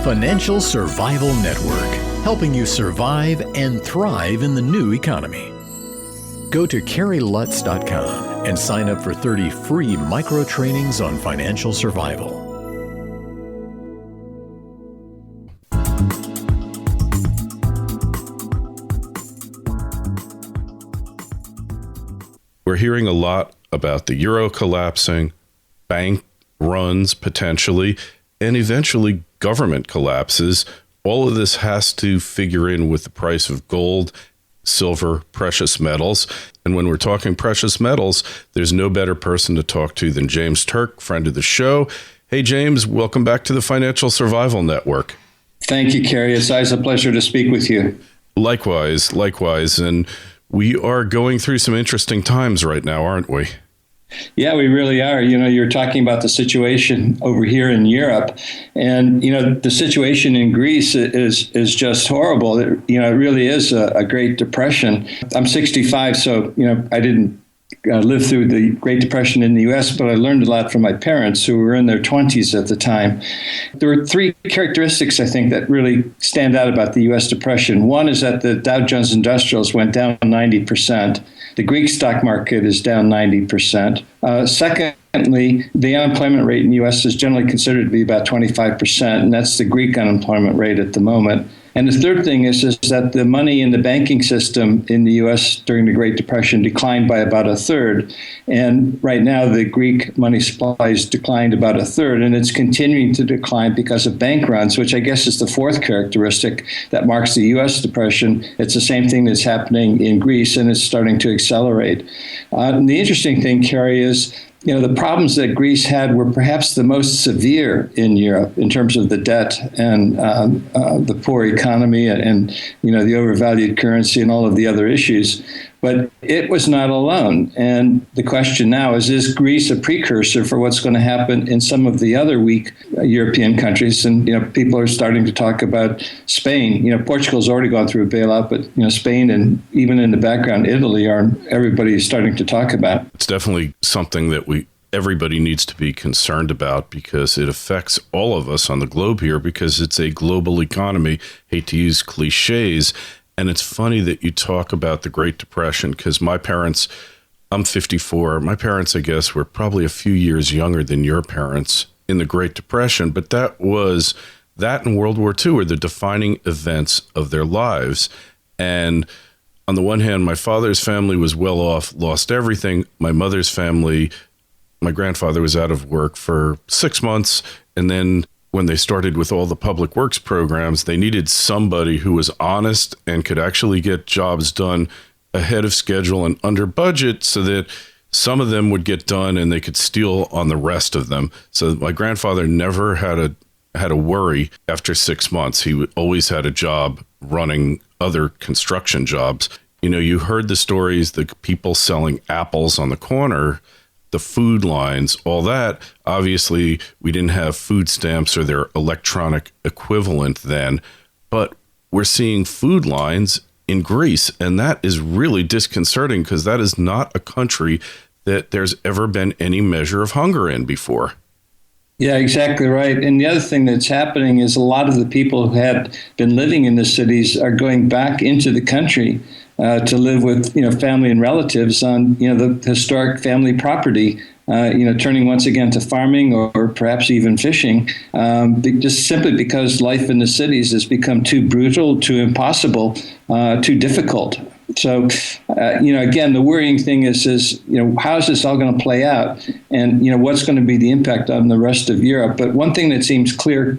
Financial Survival Network, helping you survive and thrive in the new economy. Go to CarrieLutz.com and sign up for 30 free micro trainings on financial survival. We're hearing a lot about the euro collapsing, bank runs potentially, and eventually government collapses. All of this has to figure in with the price of gold, silver, precious metals. And when we're talking precious metals, there's no better person to talk to than James Turk, friend of the show. Hey, James, welcome back to the Financial Survival Network. Thank you, Carrie. It's always a pleasure to speak with you. Likewise. And we are going through some interesting times right now, aren't we? Yeah, we really are. You're talking about the situation over here in Europe, and, the situation in Greece is just horrible. It really is a Great Depression. I'm 65, so, I didn't live through the Great Depression in the U.S., but I learned a lot from my parents who were in their 20s at the time. There were three characteristics, I think, that really stand out about the U.S. Depression. One is that the Dow Jones Industrials went down 90%. The Greek stock market is down 90%. Secondly, the unemployment rate in the U.S. is generally considered to be about 25%, and that's the Greek unemployment rate at the moment. And the third thing is that the money in the banking system in the U.S. during the Great Depression declined by about a third. And right now, the Greek money supply has declined about a third, and it's continuing to decline because of bank runs, which I guess is the fourth characteristic that marks the U.S. Depression. It's the same thing that's happening in Greece, and it's starting to accelerate. And the interesting thing, Carrie, is the problems that Greece had were perhaps the most severe in Europe in terms of the debt and the poor economy and the overvalued currency and all of the other issues. But it was not alone. And the question now is Greece a precursor for what's going to happen in some of the other weak European countries? And, people are starting to talk about Spain. Portugal's already gone through a bailout, but, Spain and even in the background, Italy everybody is starting to talk about. It's definitely something that everybody needs to be concerned about because it affects all of us on the globe here because it's a global economy. Hate to use cliches. And it's funny that you talk about the Great Depression because my parents, I'm 54. My parents, I guess, were probably a few years younger than your parents in the Great Depression. But that and World War II were the defining events of their lives. And on the one hand, my father's family was well off, lost everything. My mother's family, my grandfather was out of work for 6 months. And then when they started with all the public works programs, they needed somebody who was honest and could actually get jobs done ahead of schedule and under budget so that some of them would get done and they could steal on the rest of them. So my grandfather never had a worry after 6 months. He always had a job running other construction jobs. You heard the stories, the people selling apples on the corner, the food lines, all that. Obviously, we didn't have food stamps or their electronic equivalent then, but we're seeing food lines in Greece, and that is really disconcerting because that is not a country that there's ever been any measure of hunger in before. Yeah, exactly right. And the other thing that's happening is a lot of the people who had been living in the cities are going back into the country to live with, family and relatives on, the historic family property, turning once again to farming or perhaps even fishing, just simply because life in the cities has become too brutal, too impossible, too difficult. So, again, the worrying thing is, how is this all going to play out? And, what's going to be the impact on the rest of Europe? But one thing that seems clear,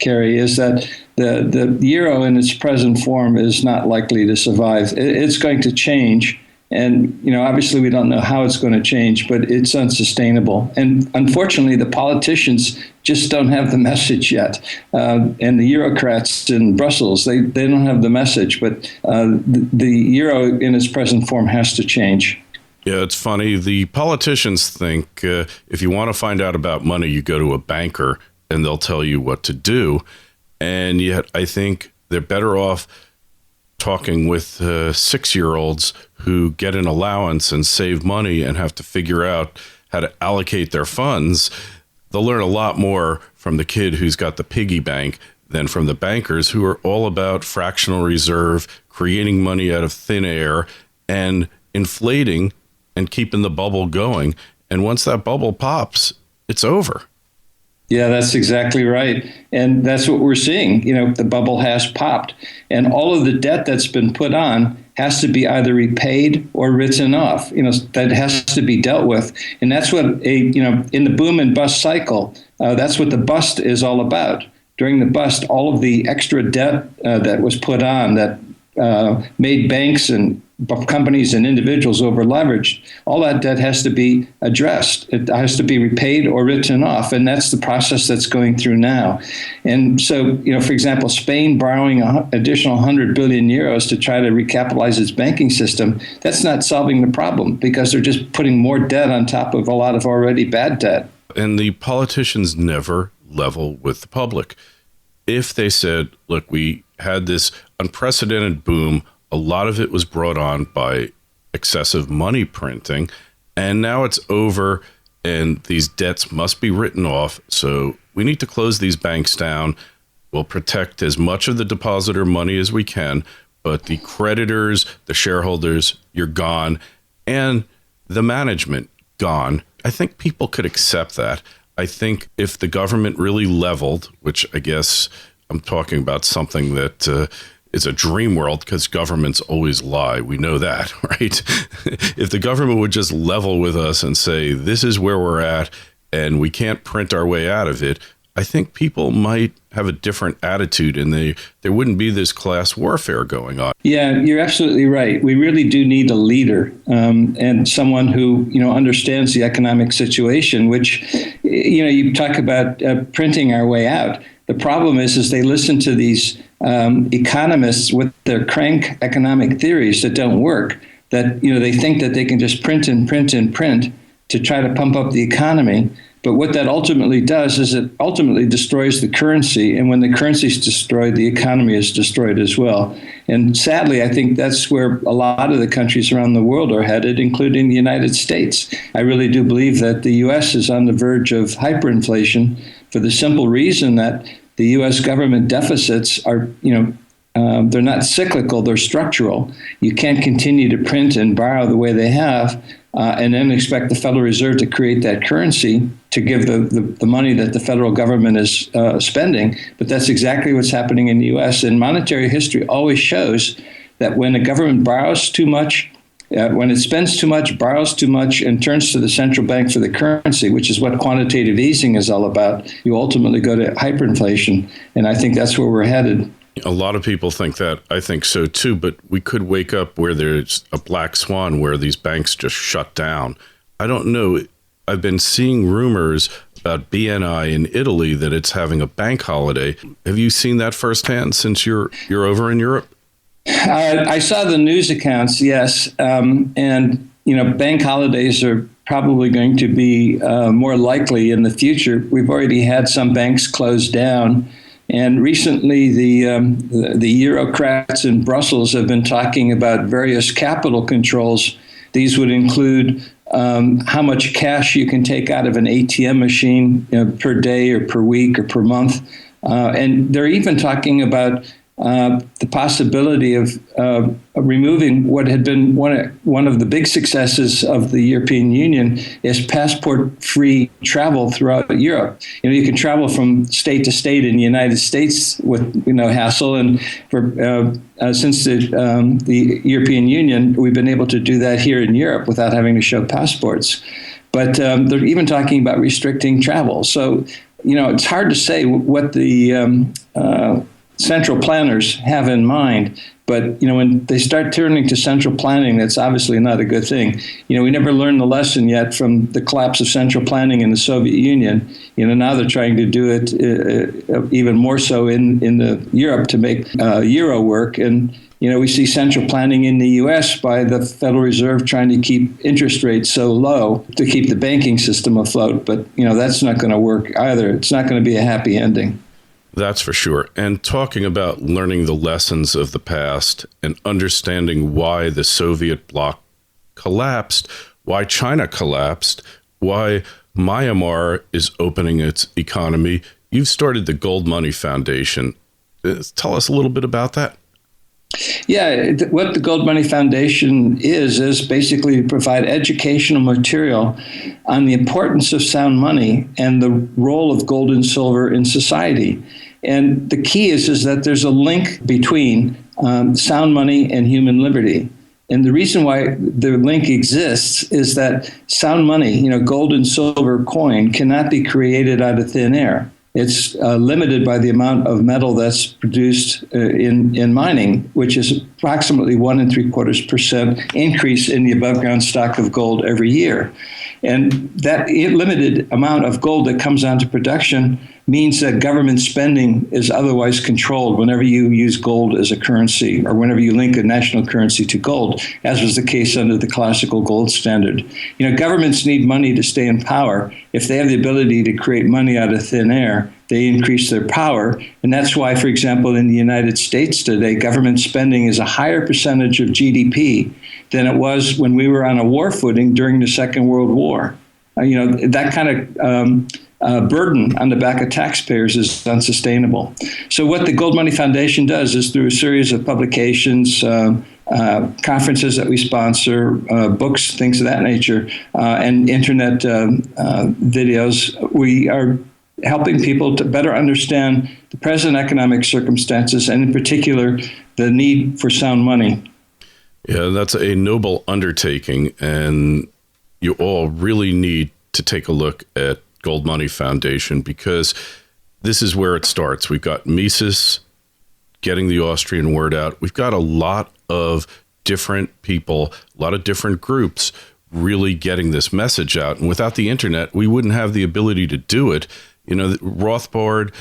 Carrie, is that the euro in its present form is not likely to survive. It's going to change. And, obviously we don't know how it's going to change, but it's unsustainable. And unfortunately, the politicians just don't have the message yet. And the Eurocrats in Brussels, they don't have the message, but the euro in its present form has to change. Yeah, it's funny. The politicians think if you want to find out about money, you go to a banker and they'll tell you what to do. And yet I think they're better off talking with 6-year-olds who get an allowance and save money and have to figure out how to allocate their funds. They'll learn a lot more from the kid who's got the piggy bank than from the bankers who are all about fractional reserve, creating money out of thin air and inflating and keeping the bubble going. And once that bubble pops, it's over. Yeah, that's exactly right. And that's what we're seeing. You know, the bubble has popped, and all of the debt that's been put on has to be either repaid or written off. You know, that has to be dealt with. And that's what in the boom and bust cycle, that's what the bust is all about. During the bust, all of the extra debt that was put on that made banks and companies and individuals over leveraged, all that debt has to be addressed. It has to be repaid or written off. And that's the process that's going through now. And so, for example, Spain borrowing an additional 100 billion euros to try to recapitalize its banking system, that's not solving the problem because they're just putting more debt on top of a lot of already bad debt. And the politicians never level with the public. If they said, look, we had this unprecedented boom, a lot of it was brought on by excessive money printing, and now it's over and these debts must be written off. So we need to close these banks down. We'll protect as much of the depositor money as we can, but the creditors, the shareholders, you're gone, and the management gone. I think people could accept that. I think if the government really leveled, which I guess I'm talking about something that is a dream world because governments always lie. We know that, right? If the government would just level with us and say, this is where we're at and we can't print our way out of it, I think people might have a different attitude and there wouldn't be this class warfare going on. Yeah, you're absolutely right. We really do need a leader and someone who, understands the economic situation, which, you talk about printing our way out. The problem is they listen to these economists with their crank economic theories that don't work, that, they think that they can just print and print and print to try to pump up the economy. But what that ultimately does is it ultimately destroys the currency. And when the currency is destroyed, the economy is destroyed as well. And sadly, I think that's where a lot of the countries around the world are headed, including the United States. I really do believe that the U.S. is on the verge of hyperinflation for the simple reason that the U.S. government deficits are, they're not cyclical, they're structural. You can't continue to print and borrow the way they have and then expect the Federal Reserve to create that currency to give the money that the federal government is spending. But that's exactly what's happening in the U.S. And monetary history always shows that when a government borrows too much, when it spends too much, borrows too much, and turns to the central bank for the currency, which is what quantitative easing is all about, you ultimately go to hyperinflation. And I think that's where we're headed. A lot of people think that. I think so, too. But we could wake up where there's a black swan where these banks just shut down. I don't know. I've been seeing rumors about BNI in Italy that it's having a bank holiday. Have you seen that firsthand since you're over in Europe? I saw the news accounts, yes. And, bank holidays are probably going to be more likely in the future. We've already had some banks close down. And recently, the Eurocrats in Brussels have been talking about various capital controls. These would include how much cash you can take out of an ATM machine per day or per week or per month. And they're even talking about the possibility of removing what had been one of the big successes of the European Union is passport-free travel throughout Europe. You can travel from state to state in the United States with hassle, and since the European Union, we've been able to do that here in Europe without having to show passports. But they're even talking about restricting travel. So it's hard to say what the central planners have in mind. But, when they start turning to central planning, that's obviously not a good thing. We never learned the lesson yet from the collapse of central planning in the Soviet Union. Now they're trying to do it even more so in the Europe to make Euro work. And, we see central planning in the U.S. by the Federal Reserve trying to keep interest rates so low to keep the banking system afloat. But, that's not going to work either. It's not going to be a happy ending. That's for sure. And talking about learning the lessons of the past and understanding why the Soviet bloc collapsed, why China collapsed, why Myanmar is opening its economy, You've started the Gold Money Foundation. Tell us a little bit about that. Yeah, what the Gold Money Foundation is basically to provide educational material on the importance of sound money and the role of gold and silver in society. And the key is that there's a link between sound money and human liberty. And the reason why the link exists is that sound money, gold and silver coin, cannot be created out of thin air. It's limited by the amount of metal that's produced in mining, which is approximately 1.75% increase in the above ground stock of gold every year. And that limited amount of gold that comes onto production means that government spending is otherwise controlled whenever you use gold as a currency or whenever you link a national currency to gold, as was the case under the classical gold standard. Governments need money to stay in power. If they have the ability to create money out of thin air, they increase their power. And that's why, for example, in the United States today, government spending is a higher percentage of GDP than it was when we were on a war footing during the Second World War. That kind of burden on the back of taxpayers is unsustainable. So what the Gold Money Foundation does is through a series of publications, conferences that we sponsor, books, things of that nature, and internet videos, we are helping people to better understand the present economic circumstances and in particular the need for sound money. Yeah, that's a noble undertaking, and you all really need to take a look at Gold Money Foundation because this is where it starts. We've got Mises getting the Austrian word out. We've got a lot of different people, a lot of different groups really getting this message out. And without the internet, we wouldn't have the ability to do it. Rothbard,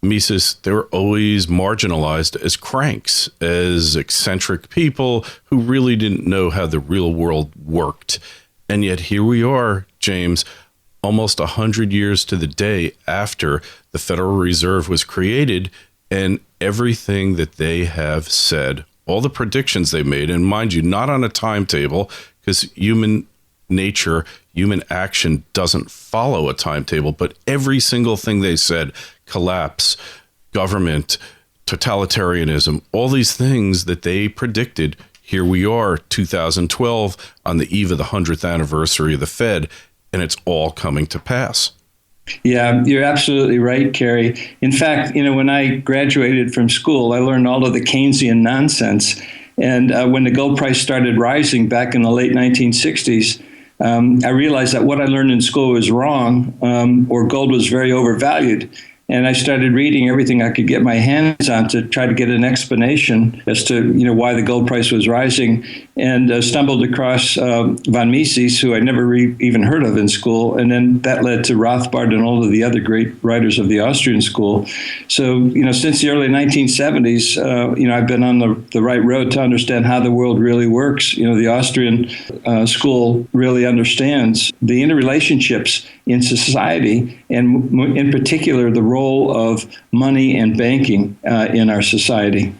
Mises, they were always marginalized as cranks, as eccentric people who really didn't know how the real world worked. And yet here we are, James, almost 100 years to the day after the Federal Reserve was created, and everything that they have said, all the predictions they made, and mind you, not on a timetable, because human nature, human action doesn't follow a timetable, but every single thing they said, collapse, government, totalitarianism, all these things that they predicted, here we are, 2012, on the eve of the 100th anniversary of the Fed, and it's all coming to pass. Yeah, you're absolutely right, Kerry. In fact, when I graduated from school, I learned all of the Keynesian nonsense. And when the gold price started rising back in the late 1960s, I realized that what I learned in school was wrong, or gold was very overvalued. And I started reading everything I could get my hands on to try to get an explanation as to, why the gold price was rising, and stumbled across von Mises, who I'd never even heard of in school. And then that led to Rothbard and all of the other great writers of the Austrian school. So, since the early 1970s, I've been on the right road to understand how the world really works. The Austrian school really understands the interrelationships in society, and in particular, the role of money and banking in our society.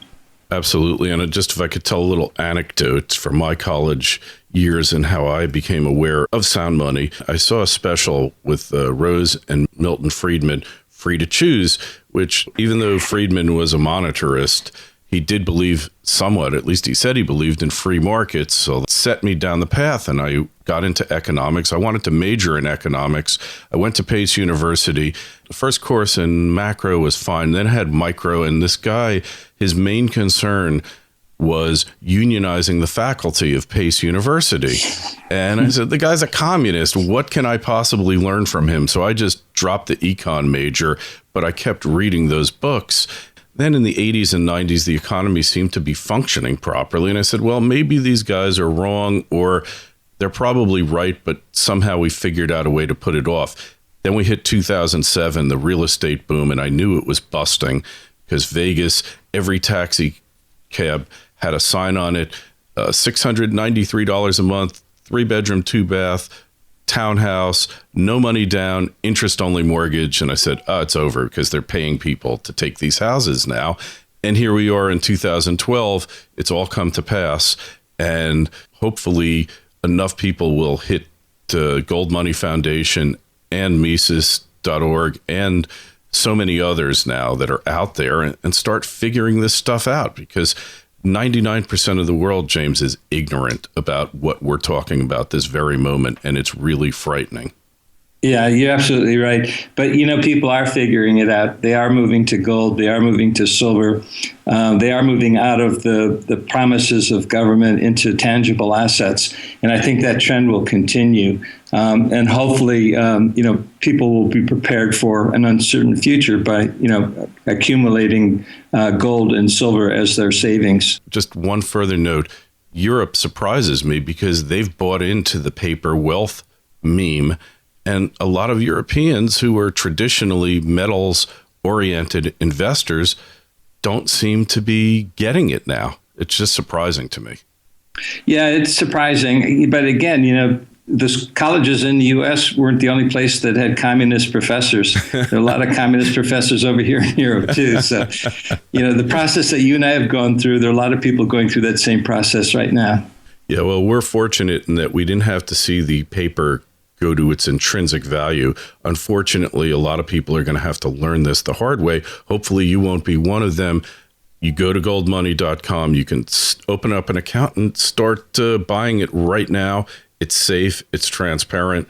Absolutely. And just if I could tell a little anecdote from my college years and how I became aware of sound money, I saw a special with Rose and Milton Friedman, Free to Choose, which even though Friedman was a monetarist, he did believe somewhat, at least he said he believed in free markets. So it set me down the path and I got into economics. I wanted to major in economics. I went to Pace University. The first course in macro was fine. Then I had micro, and this guy, his main concern was unionizing the faculty of Pace University. And I said, the guy's a communist. What can I possibly learn from him? So I just dropped the econ major, but I kept reading those books. Then in the 80s and 90s, the economy seemed to be functioning properly. And I said, well, maybe these guys are wrong, or they're probably right, but somehow we figured out a way to put it off. Then we hit 2007, the real estate boom, and I knew it was busting because Vegas, every taxi cab had a sign on it, $693 a month, 3-bedroom, 2-bath, townhouse, no money down, interest-only mortgage. And I said, it's over because they're paying people to take these houses now. And here we are in 2012. It's all come to pass. And hopefully enough people will hit Gold Money Foundation and Mises.org and so many others now that are out there and start figuring this stuff out, because 99% of the world, James, is ignorant about what we're talking about this very moment, and it's really frightening. Yeah, you're absolutely right. But, people are figuring it out. They are moving to gold. They are moving to silver. They are moving out of the promises of government into tangible assets. And I think that trend will continue. And hopefully, people will be prepared for an uncertain future by, accumulating gold and silver as their savings. Just one further note. Europe surprises me because they've bought into the paper wealth meme. And a lot of Europeans who are traditionally metals-oriented investors don't seem to be getting it now. It's just surprising to me. Yeah, it's surprising. But again, the colleges in the U.S. weren't the only place that had communist professors. There are a lot of communist professors over here in Europe, too. So, the process that you and I have gone through, there are a lot of people going through that same process right now. Yeah, well, we're fortunate in that we didn't have to see the paper go to its intrinsic value. Unfortunately, a lot of people are going to have to learn this the hard way. Hopefully, you won't be one of them. You go to goldmoney.com. You can open up an account and start buying it right now. It's safe. It's transparent.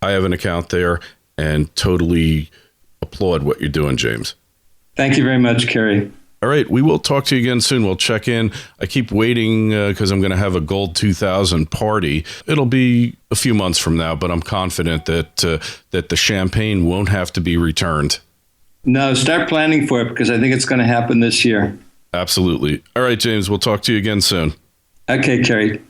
I have an account there and totally applaud what you're doing, James. Thank you very much, Kerry. All right. We will talk to you again soon. We'll check in. I keep waiting because I'm going to have a Gold 2000 party. It'll be a few months from now, but I'm confident that the champagne won't have to be returned. No, start planning for it because I think it's going to happen this year. Absolutely. All right, James. We'll talk to you again soon. Okay, Kerry.